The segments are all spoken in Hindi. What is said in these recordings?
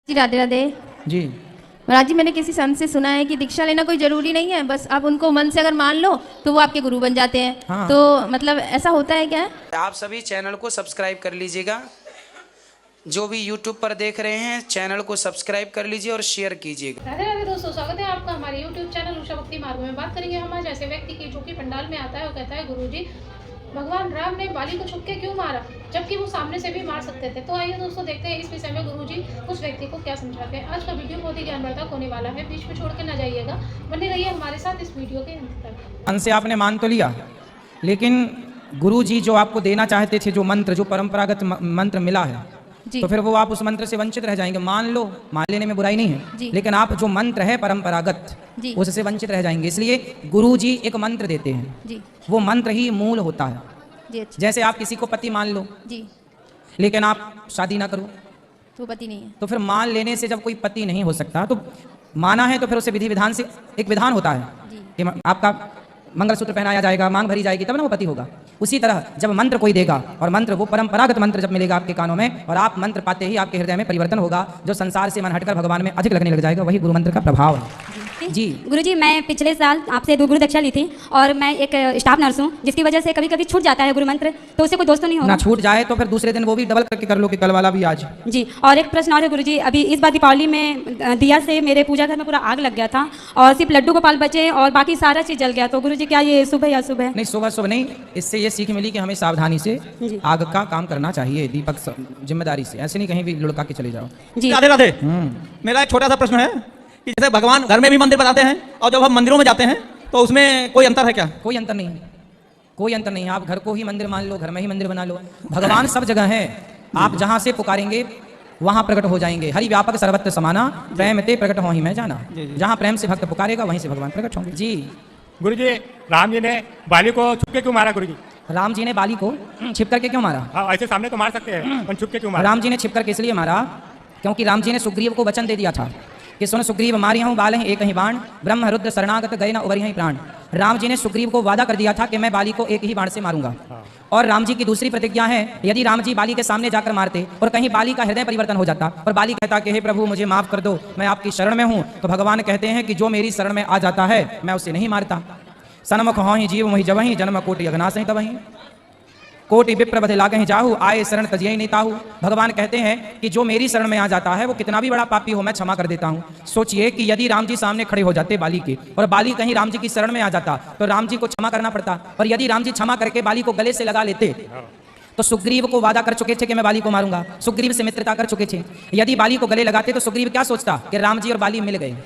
जी राधे राधे। जी महाराज जी, मैंने किसी संत से सुना है कि दीक्षा लेना कोई जरूरी नहीं है, बस आप उनको मन से अगर मान लो तो वो आपके गुरु बन जाते हैं। हाँ। तो मतलब ऐसा होता है क्या? आप सभी चैनल को सब्सक्राइब कर लीजिएगा। जो भी यूट्यूब पर देख रहे हैं चैनल को सब्सक्राइब कर लीजिए और शेयर कीजिएगा। राधे राधे दोस्तों, स्वागत है आपका हमारे YouTube चैनल उषा भक्ति मार्ग में। बात करेंगे हम आज ऐसे व्यक्ति की जो कि पंडाल में आता है और कहता है गुरुजी, भगवान राम ने बाली को छुप के क्यों मारा, जबकि वो सामने से भी मार सकते थे। तो आइए दोस्तों देखते हैं इस विषय में गुरुजी उस व्यक्ति को क्या समझाते हैं। आज का वीडियो बहुत ही ज्ञानवर्धक होने वाला है, बीच में छोड़ के न जाइएगा, बने रहिए हमारे साथ इस वीडियो के अंत तक। मन से आपने मान तो लिया, लेकिन गुरु जी जो आपको देना चाहते थे, जो मंत्र, जो परंपरागत मंत्र मिला है, तो फिर वो आप उस मंत्र से वंचित रह जाएंगे। मान लो, मान लेने में बुराई नहीं है, लेकिन आप जो मंत्र है परंपरागत उससे वंचित रह जाएंगे। इसलिए गुरु जी एक मंत्र देते हैं जी। वो मंत्र ही मूल होता है जी अच्छा। जैसे आप किसी को पति मान लो जी, लेकिन आप शादी ना करो, तो पति नहीं है। तो फिर मान लेने से जब कोई पति नहीं हो सकता, तो माना है तो फिर उसे विधि विधान से एक विधान होता है कि आपका मंगलसूत्र पहनाया जाएगा, मांग भरी जाएगी, तब ना वो पति होगा। उसी तरह जब मंत्र कोई देगा, और मंत्र वो परंपरागत मंत्र जब मिलेगा आपके कानों में, और आप मंत्र पाते ही आपके हृदय में परिवर्तन होगा, जो संसार से मन हटकर भगवान में अधिक लगने लग जाएगा, वही गुरु मंत्र का प्रभाव है। जी गुरुजी, मैं पिछले साल आपसे गुरु दीक्षा ली थी और मैं एक स्टाफ नर्स हूँ, जिसकी वजह से कभी कभी छूट जाता है गुरु मंत्र, तो उससे कोई दोस्त तो नहीं होगा ना? छूट जाए तो फिर दूसरे दिन वो भी डबल करके कर लो कि कल वाला भी आज। जी। और एक प्रश्न और है गुरुजी, अभी इस बार दीपावली में दिया से मेरे पूजा घर में पूरा आग लग गया था और सिर्फ लड्डू गोपाल बचे और बाकी सारा चीज़ जल गया। तो गुरुजी, क्या ये शुभ है या शुभ है? नहीं, सुबह सुबह नहीं। इससे ये सीख मिली कि हमें सावधानी से आग का काम करना चाहिए, दीपक जिम्मेदारी से, ऐसे नहीं कहीं भी लुढ़का के चले जाओ। जी राधे राधे। मेरा एक छोटा सा प्रश्न है कि जैसे भगवान घर में भी मंदिर बनाते हैं और जब हम मंदिरों में जाते हैं तो उसमें कोई अंतर है क्या? कोई अंतर नहीं, कोई अंतर नहीं। आप घर को ही मंदिर मान लो, घर में ही मंदिर बना लो। भगवान सब जगह है, आप जहाँ से पुकारेंगे वहाँ प्रकट हो जाएंगे। हरि व्यापक सर्वत्र समाना, प्रेम ते प्रकट हो ही मैं जाना। जहाँ प्रेम से भक्त पुकारेगा वहीं से भगवान प्रकट होंगे। जी। गुरुजी, राम जी ने बाली को छुप के क्यों मारा गुरुजी? राम जी ने बाली को छिप करके क्यों मारा? हाँ, ऐसे सामने तो मार सकते हैं, पर छुप के क्यों मारा? राम जी ने छिप करके इसलिए मारा क्योंकि राम जी ने सुग्रीव को वचन दे दिया था कि सुन सुग्रीव, मारी हूँ बाल एक ही बाण, ब्रह्म रुद्र शरणागत गए न उबरी ही प्राण। राम जी ने सुग्रीव को वादा कर दिया था कि मैं बाली को एक ही बाण से मारूंगा। और राम जी की दूसरी प्रतिज्ञा है, यदि राम जी बाली के सामने जाकर मारते और कहीं बाली का हृदय परिवर्तन हो जाता और बाली कहता कि हे प्रभु मुझे माफ कर दो, मैं आपकी शरण में हूँ, तो भगवान कहते हैं कि जो मेरी शरण में आ जाता है मैं उसे नहीं मारता। सनमुख हो ही जीव वही जबहि, जन्म कोटि अघनाश ही तबहि, कोटि विप्र बधे लागहि जाहु, आए शरण तजियहि नहीं ताहु। भगवान कहते हैं कि जो मेरी शरण में आ जाता है वो कितना भी बड़ा पापी हो मैं क्षमा कर देता हूँ। सोचिए कि यदि राम जी सामने खड़े हो जाते बाली के, और बाली कहीं राम जी की शरण में आ जाता तो राम जी को क्षमा करना पड़ता, और यदि राम जी क्षमा करके बाली को गले से लगा लेते तो सुग्रीव को वादा कर चुके थे कि मैं बाली को मारूंगा, सुग्रीव से मित्रता कर चुके थे। यदि बाली को गले लगाते तो सुग्रीव क्या सोचता कि राम जी और बाली मिल गए,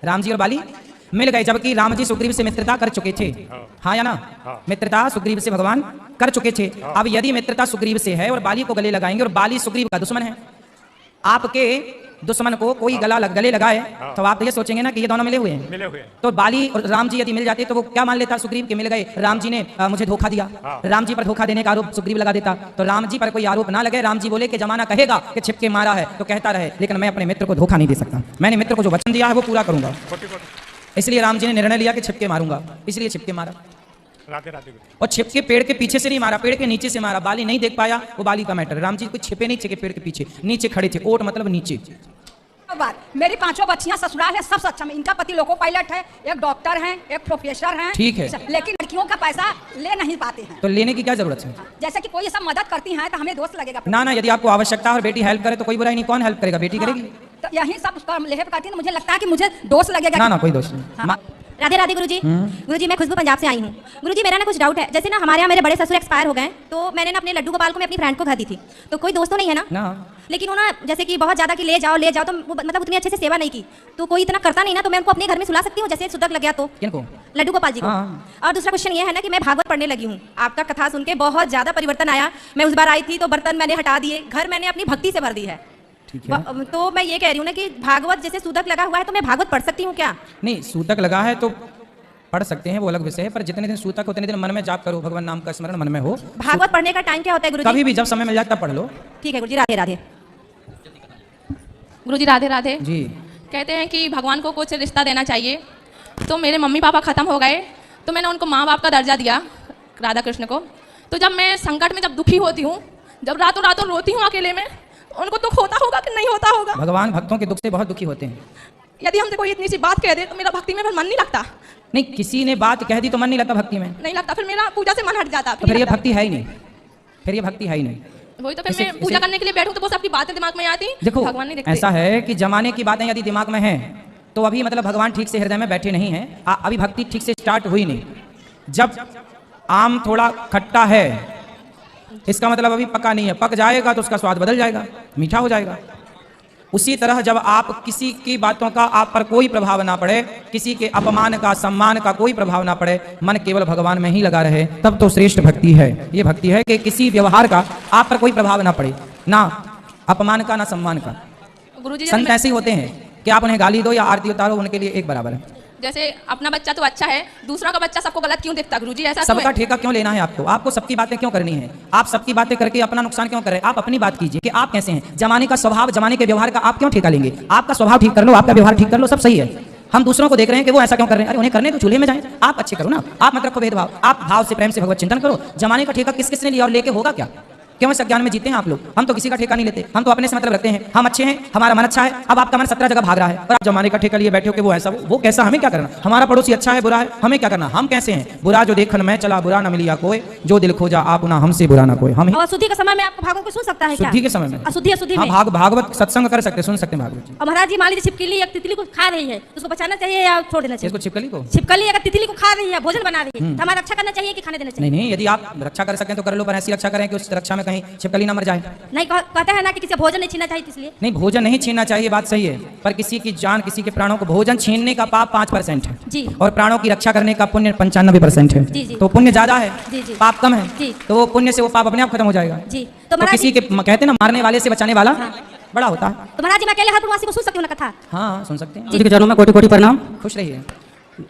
राम जी और बाली मिल गए, जबकि राम जी सुग्रीव से मित्रता कर चुके थे। हाँ या ना? मित्रता सुग्रीव से भगवान कर चुके थे। अब यदि मित्रता सुग्रीव से है और बाली को गले लगाएंगे, और बाली सुग्रीव का दुश्मन है, आपके दुश्मन को कोई गले लगाए तो आप ये सोचेंगे ना कि ये दोनों मिले हुए हैं। तो बाली और राम जी यदि मिल जाते तो वो क्या मान लेता सुग्रीव के मिल गए, राम जी ने मुझे धोखा दिया। राम जी पर धोखा देने का आरोप सुग्रीव लगा देता, तो राम जी पर कोई आरोप ना लगे। राम जी बोले कि जमाना कहेगा कि छिपके मारा है तो कहता रहे, लेकिन मैं अपने मित्र को धोखा नहीं दे सकता, मैंने मित्र को जो वचन दिया है वो पूरा करूंगा। इसलिए राम जी ने निर्णय लिया कि छिपके मारूंगा, इसलिए छिपके मारा। राधे राधे। और छिपके पेड़ के पीछे से नहीं मारा, पेड़ के नीचे से मारा। बाली नहीं देख पाया, वो बाली का मैटर। राम जी कुछ छिपे नहीं थे, पेड़ के पीछे नीचे खड़े थे, ओट मतलब नीचे। मेरी 5 बच्चियां ससुराल है, सब अच्छा में। इनका पति लोको पायलट है, एक डॉक्टर है, एक प्रोफेसर है, ठीक है, लेकिन लड़कियों का पैसा ले नहीं पाते हैं। तो लेने की क्या जरूरत है? जैसे कि कोई सब मदद करती हैं तो हमें दोस्त लगेगा ना ना, यदि आपको आवश्यकता और बेटी हेल्प करे तो कोई बुराई नहीं। कौन हेल्प करेगा? बेटी करेगी। तो यही सब लेहब करती है, मुझे लगता है कि मुझे दोस्त लगेगा। ना ना, कोई दोस्त नहीं। राधे राधे गुरुजी। गुरुजी, मैं खुशबू पंजाब से आई हूँ। गुरुजी, मेरा ना कुछ डाउट है। जैसे ना हमारे यहाँ मेरे बड़े ससुर एक्सपायर हो गए, तो मैंने ना अपने लड्डू गोपाल को मैं अपनी फ्रेंड को घर दी थी, तो कोई दोस्त तो नहीं है ना? लेकिन वो ना जैसे कि बहुत ज़्यादा कि ले जाओ तो मतलब उतनी अच्छे से सेवा नहीं की, तो कोई इतना करता नहीं ना, तो मैं उनको अपने घर में सुला सकती हूँ जैसे सुदक लग गया तो? किनको? लड्डू गोपाल जी को। और दूसरा क्वेश्चन ये है ना कि मैं भागवत पढ़ने लगी हूँ, आपका कथा सुन के बहुत ज़्यादा परिवर्तन आया। मैं उस बार आई थी तो बर्तन मैंने हटा दिए, घर मैंने अपनी भक्ति से भर दी है। तो मैं ये कह रही हूँ ना कि भागवत जैसे सूतक लगा हुआ है तो मैं भागवत पढ़ सकती हूँ क्या? नहीं, सूतक लगा है तो पढ़ सकते हैं, वो अलग विषय है, पर जितने दिन सूतक उतने दिन मन में जाप करो, भगवान नाम का स्मरण मन में हो। भागवत पढ़ने का टाइम क्या होता है गुरुजी? कभी भी जब समय मिल जाए तब पढ़ लो। ठीक है गुरुजी, राधे राधे। गुरुजी राधे राधे। जी। कहते हैं कि भगवान को कुछ रिश्ता देना चाहिए, तो मेरे मम्मी पापा खत्म हो गए तो मैंने उनको माँ बाप का दर्जा दिया राधा कृष्ण को। तो जब मैं संकट में जब दुखी होती हूँ, जब रातों रातों रोती हूँ अकेले में, उनको दुख होता होगा कि नहीं होता होगा? भगवान भक्तों के दुख से बहुत दुखी होते हैं। यदि हमसे कोई इतनी सी बात कह दे तो मेरा भक्ति में फिर मन नहीं लगता। नहीं, किसी ने बात कह दी तो मन नहीं लगता भक्ति में? नहीं लगता, फिर मेरा पूजा से मन हट जाता। तो फिर ये भक्ति है ही नहीं, फिर ये भक्ति है ही नहीं। वही तो, फिर मैं पूजा करने के लिए बैठूं तो वो सबकी बातें दिमाग में आती। देखो भगवान नहीं दिखते। ऐसा है कि जमाने की बातें यदि दिमाग में हैं तो अभी मतलब भगवान ठीक से हृदय में बैठे नहीं हैं, अभी भक्ति ठीक से स्टार्ट हुई नहीं। जब आम थोड़ा खट्टा है इसका मतलब अभी पका नहीं है, पक जाएगा तो उसका स्वाद बदल जाएगा, मीठा हो जाएगा। उसी तरह जब आप किसी की बातों का आप पर कोई प्रभाव ना पड़े, किसी के अपमान का सम्मान का कोई प्रभाव ना पड़े, मन केवल भगवान में ही लगा रहे, तब तो श्रेष्ठ भक्ति है। ये भक्ति है कि किसी व्यवहार का आप पर कोई प्रभाव ना पड़े, ना अपमान का ना सम्मान का। गुरुजी संत ऐसे ही होते हैं कि आप उन्हें गाली दो या आरती उतारो, उनके लिए एक बराबर है। जैसे अपना बच्चा तो अच्छा है, दूसरा का बच्चा सबको गलत क्यों दिखता गुरुजी? ऐसा सबका ठेका क्यों लेना है आपको? आपको सबकी बातें क्यों करनी है? आप सबकी बातें करके अपना नुकसान क्यों कर रहे हैं? आप अपनी बात कीजिए कि आप कैसे हैं। जमाने का स्वभाव, जमाने के व्यवहार का आप क्यों ठेका लेंगे? आपका स्वभाव ठीक कर लो, आपका व्यवहार ठीक कर लो, सब सही है। हम दूसरों को देख रहे हैं कि वो ऐसा क्यों कर रहे हैं, अरे उन्हें करने तो चूल्हे में जाएं, आप अच्छे करो ना, आप मत रखो भेदभाव, आप भाव से प्रेम से भगवत चिंतन करो। जमाने का ठेका किस किसने लिया और लेके होगा क्या? क्यों इस अज्ञान में जीते हैं आप लोग? हम तो किसी का ठेका नहीं लेते, हम तो अपने से मतलब रखते हैं, हम अच्छे हैं, हमारा मन अच्छा है। अब आपका मन 17 जगह भाग रहा है और आप जमाने का ठेका लिए बैठे हो कि वो ऐसा वो कैसा, हमें क्या करना? हमारा पड़ोसी अच्छा है बुरा है, हमें क्या करना? हम कैसे हैं? बुरा जो देखन मैं चला, बुरा न मिलिया कोई, जो दिल खोजा आप ना हमसे बुरा ना कोई। हम और अशुद्धि के समय में आपको भागवत को सुन सकता है क्या? शुद्धि के समय में अशुद्धि में भागवत सत्संग कर सकते, सुन सकते हैं भागवत जी। और महाराज जी मान लीजिए छिपकली या तितली को खा रही है, उसको बचाना चाहिए या छोड़ देना चाहिए? इसको छिपकली को? छिपकली अगर तितली को खा रही है, भोजन बना रही है, तो हमारा रक्षा करना चाहिए कि खाने देना चाहिए? नहीं, यदि आप रक्षा कर सकें तो कर लो, पर ऐसी रक्षा करें कि उस रक्षा में कहीं छिपकली ना मर जाए। नहीं, कहते हैं ना कि किसी भोजन नहीं छीनना चाहिए, इसलिए नहीं, भोजन नहीं छीनना चाहिए, बात सही है, पर किसी की जान, किसी के प्राणों को, भोजन छीनने का पाप 5% है जी, और प्राणों की रक्षा करने का पुण्य 95% है जी, जी। तो पुण्य ज्यादा है जी, जी। पाप कम है जी। तो वो पुण्य से वो पाप अपने आप खत्म हो जाएगा जी। तो किसी के कहते हैं ना, मारने वाले से बचाने वाला बड़ा होता है। तो महाराज जी मैं अकेले हर पूर्णवासी को सुन सकती हूँ ना कथा? हाँ, सुन सकते हैं। गुरु के चरणों में कोटि कोटि प्रणाम। खुश रहिए।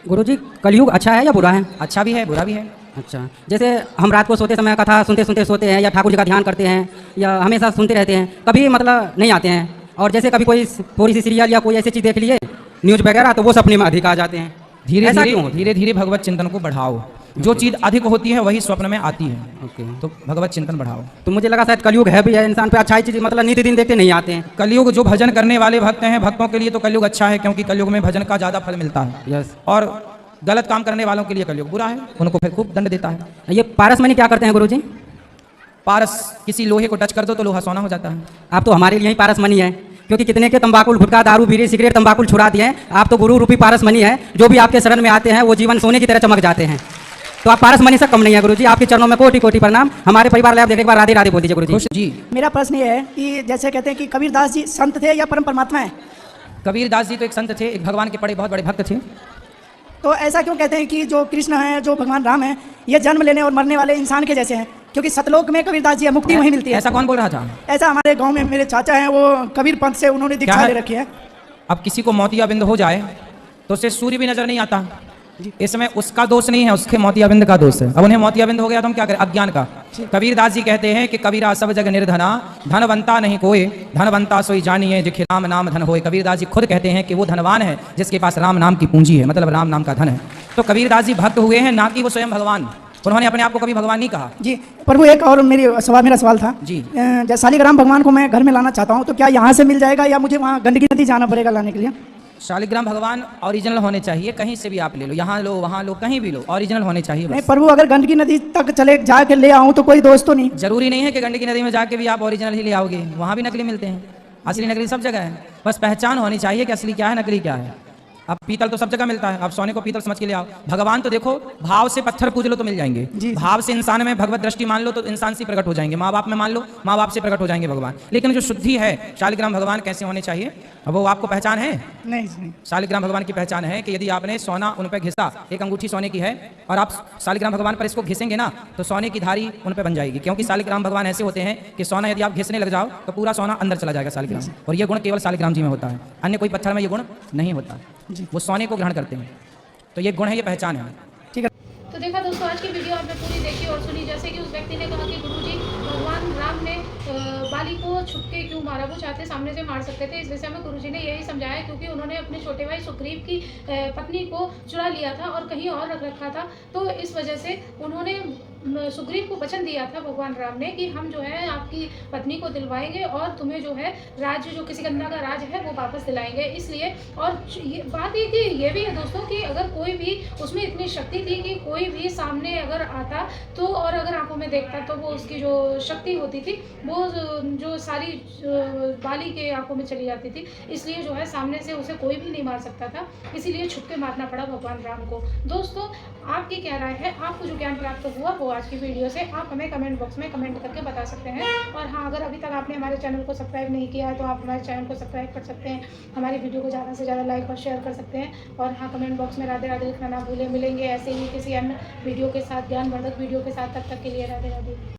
गुरुजी, कलयुग अच्छा है या बुरा है? अच्छा भी है, बुरा भी है। अच्छा, जैसे हम रात को सोते समय कथा सुनते सुनते सोते हैं या ठाकुर जी का ध्यान करते हैं या हमेशा सुनते रहते हैं, कभी मतलब नहीं आते हैं, और जैसे कभी कोई थोड़ी सी सीरियल या कोई ऐसी चीज़ देख लिए न्यूज़ वगैरह तो वो सपने में अधिक आ जाते हैं। धीरे धीरे भगवत चिंतन को बढ़ाओ, जो चीज़ अधिक होती है वही स्वप्न में आती है। ओके, तो भगवत चिंतन बढ़ाओ। तो मुझे लगा शायद कलयुग है भी है, इंसान पे अच्छाई चीज़ मतलब नित्य दिन देखते नहीं आते हैं। कलयुग जो भजन करने वाले भक्त हैं, भक्तों के लिए तो कलयुग अच्छा है, क्योंकि कलयुग में भजन का ज़्यादा फल मिलता है। यस। और गलत काम करने वालों के लिए कलयुग बुरा है, उनको फिर खूब दंड देता है। ये पारस मणि क्या करते हैं गुरुजी? पारस, किसी लोहे को टच कर दो तो लोहा सोना हो जाता है। आप तो हमारे लिए ही पारस मणि है, क्योंकि कितने के तंबाकू, गुटखा, दारू, बीड़ी, सिगरेट, तंबाकू छुड़ा दिए हैं। आप तो गुरु रूपी पारस मणि है, जो भी आपके शरण में आते हैं वो जीवन सोने की तरह चमक जाते हैं। तो आप पारस मणि से कम नहीं है गुरुजी, आपके चरणों में कोटि कोटि प्रणाम। हमारे परिवार लाइव देखने के बाद राधे राधे बोल दीजिए गुरुजी। जी, मेरा प्रश्न ये है कि जैसे कहते हैं कि कबीरदास जी संत थे या परम परमात्मा है? कबीरदास जी तो एक संत थे, एक भगवान के बहुत बड़े भक्त थे। तो ऐसा क्यों कहते हैं कि जो कृष्ण है, जो भगवान राम है, ये जन्म लेने और मरने वाले इंसान के जैसे हैं? क्योंकि सतलोक में कबीरदास जी है, मुक्ति वहीं मिलती है। ऐसा कौन बोल रहा था? ऐसा हमारे गांव में मेरे चाचा हैं, वो कबीर पंथ से उन्होंने दीक्षा ले रखी है। अब किसी को मोतियाबिंद हो जाए तो उसे सूर्य भी नजर नहीं आता, इसमें उसका दोष नहीं है, उसके मोतियाबिंद का दोष है। अब उन्हें मोतियाबिंद हो गया तो हम क्या करें? अज्ञान का। कबीरदास जी कहते हैं कि कबीरा सब जग निर्धना, धनवंता नहीं कोई, धनवंता सोई जानिए जिखे राम नाम धन होए। कबीरदास जी खुद कहते हैं कि वो धनवान है जिसके पास राम नाम की पूंजी है, मतलब राम नाम का धन है। तो कबीरदास जी भक्त हुए हैं, ना कि वो स्वयं भगवान। उन्होंने अपने आप को कभी भगवान नहीं कहा। जी प्रभु, एक और मेरा सवाल था जी। जैसे शालिग्राम भगवान को मैं घर में लाना चाहता हूँ, तो क्या यहाँ से मिल जाएगा या मुझे वहाँ गंडकी नदी जाना पड़ेगा लाने के लिए? शालिग्राम भगवान ओरिजिनल होने चाहिए, कहीं से भी आप ले लो, यहाँ लो वहाँ लो, कहीं भी लो, ओरिजिनल होने चाहिए बस। नहीं प्रभु, अगर गंडकी नदी तक चले जाके ले आऊँ तो कोई दोष तो नहीं? जरूरी नहीं है कि गंडकी नदी में जाके भी आप ओरिजिनल ही ले आओगे, वहाँ भी नकली मिलते हैं। असली नकली सब जगह है, बस पहचान होनी चाहिए कि असली क्या है, नकली क्या है। अब पीतल तो सब जगह मिलता है, आप सोने को पीतल समझ के ले आओ। भगवान तो देखो, भाव से पत्थर पूज लो तो मिल जाएंगे, भाव से इंसान में भगवत दृष्टि मान लो तो इंसान से प्रकट हो जाएंगे, माँ बाप में मान लो माँ बाप से प्रकट हो जाएंगे भगवान। लेकिन जो शुद्धि है, शालिग्राम भगवान कैसे होने चाहिए, अब वो आपको पहचान है? नहीं। शालिग्राम भगवान की पहचान है कि यदि आपने सोना उन पर घिसा, एक अंगूठी सोने की है, और आप शालिग्राम भगवान पर इसको घिसेंगे ना तो सोने की धारी उन पर बन जाएगी, क्योंकि शालिग्राम भगवान ऐसे होते हैं कि सोना यदि आप घिसने लग जाओ तो पूरा सोना अंदर चला जाएगा शालिग्राम, और ये गुण केवल शालिग्राम जी में होता है, अन्य कोई पत्थर में ये गुण नहीं होता। वो सोने को ग्रहण करते हैं, तो ये गुण है, ये पहचान है। ठीक है। तो देखा दोस्तों, आज की वीडियो आपने पूरी देखी और सुनी। जैसे कि उस व्यक्ति ने कहा कि गुरुजी भगवान राम ने बाली को छुपके क्यों मारा, वो चाहते सामने से मार सकते थे। इस विषय में गुरुजी ने यही समझाया, क्योंकि उन्होंने अपने छोटे भाई सुग्रीव की पत्नी को चुरा लिया था और कहीं और रख रखा था, तो इस वजह से उन्होंने सुग्रीव को वचन दिया था भगवान राम ने कि हम जो है आपकी पत्नी को दिलवाएंगे और तुम्हें जो है राज्य जो किसी गंगा का राज है वो वापस दिलाएंगे। इसलिए और बात ये भी है दोस्तों कि अगर कोई भी उसमें इतनी शक्ति थी कि कोई भी सामने अगर आता तो और अगर आंखों में देखता तो वो उसकी जो शक्ति होती थी वो जो सारी बाली के आंखों में चली जाती थी। इसलिए जो है सामने से उसे कोई भी नहीं मार सकता था, इसीलिए छुप के मारना पड़ा भगवान राम को। दोस्तों आपकी क्या राय है, आपको जो ज्ञान प्राप्त हुआ वो आज की वीडियो से आप हमें कमेंट बॉक्स में कमेंट करके बता सकते हैं। और हाँ, अगर अभी तक आपने हमारे चैनल को सब्सक्राइब नहीं किया है तो आप हमारे चैनल को सब्सक्राइब कर सकते हैं, हमारी वीडियो को ज़्यादा से ज़्यादा लाइक और शेयर कर सकते हैं। और हाँ, कमेंट बॉक्स में राधे राधे लिखना ना भूलें। मिलेंगे ऐसे ही किसी अन्य वीडियो के साथ, ज्ञानवर्धक वीडियो के साथ। तब तक के लिए राधे राधे।